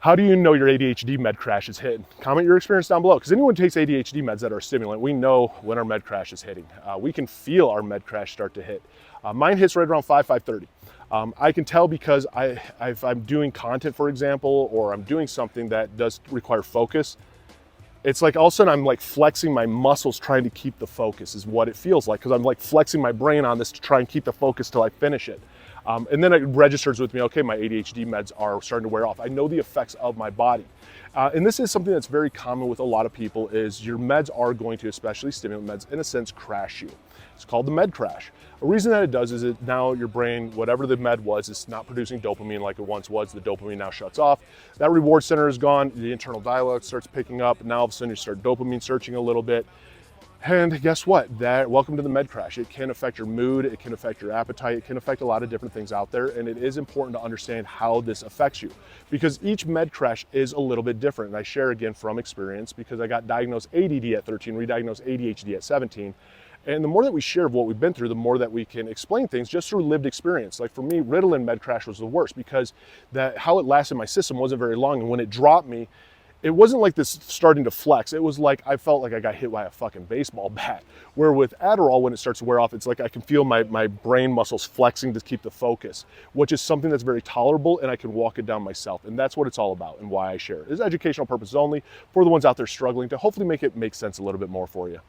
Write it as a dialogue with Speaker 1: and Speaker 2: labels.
Speaker 1: How do you know your ADHD med crash is hitting? Comment your experience down below, because anyone who takes ADHD meds that are a stimulant, we know when our med crash is hitting. We can feel our med crash start to hit. Mine hits right around 5:30. I can tell because if I'm doing content, for example, or I'm doing something that does require focus, it's like all of a sudden I'm like flexing my muscles trying to keep the focus is what it feels like, because I'm like flexing my brain on this to try and keep the focus till I finish it. And then it registers with me, okay, my ADHD meds are starting to wear off. I know the effects of my body. And this is something that's very common with a lot of people is your meds are going to, especially stimulant meds, in a sense, crash you. It's called the med crash. A reason that it does is that now your brain, whatever the med was, is not producing dopamine like it once was. The dopamine now shuts off. That reward center is gone. The internal dialogue starts picking up. And now all of a sudden you start dopamine searching a little bit. And guess what? Welcome to the med crash. It can affect your mood, it can affect your appetite, it can affect a lot of different things out there, and it is important to understand how this affects you, because each med crash is a little bit different. And I share again from experience, because I got diagnosed ADD at 13, re-diagnosed ADHD at 17. And the more that we share of what we've been through, the more that we can explain things just through lived experience. Like for me, Ritalin med crash was the worst, because how it lasted in my system wasn't very long, and when it dropped me, it wasn't like this starting to flex. It was like I felt like I got hit by a fucking baseball bat. Where with Adderall, when it starts to wear off, it's like I can feel my brain muscles flexing to keep the focus, which is something that's very tolerable, and I can walk it down myself. And that's what it's all about and why I share it. It's educational purposes only for the ones out there struggling, to hopefully make it make sense a little bit more for you.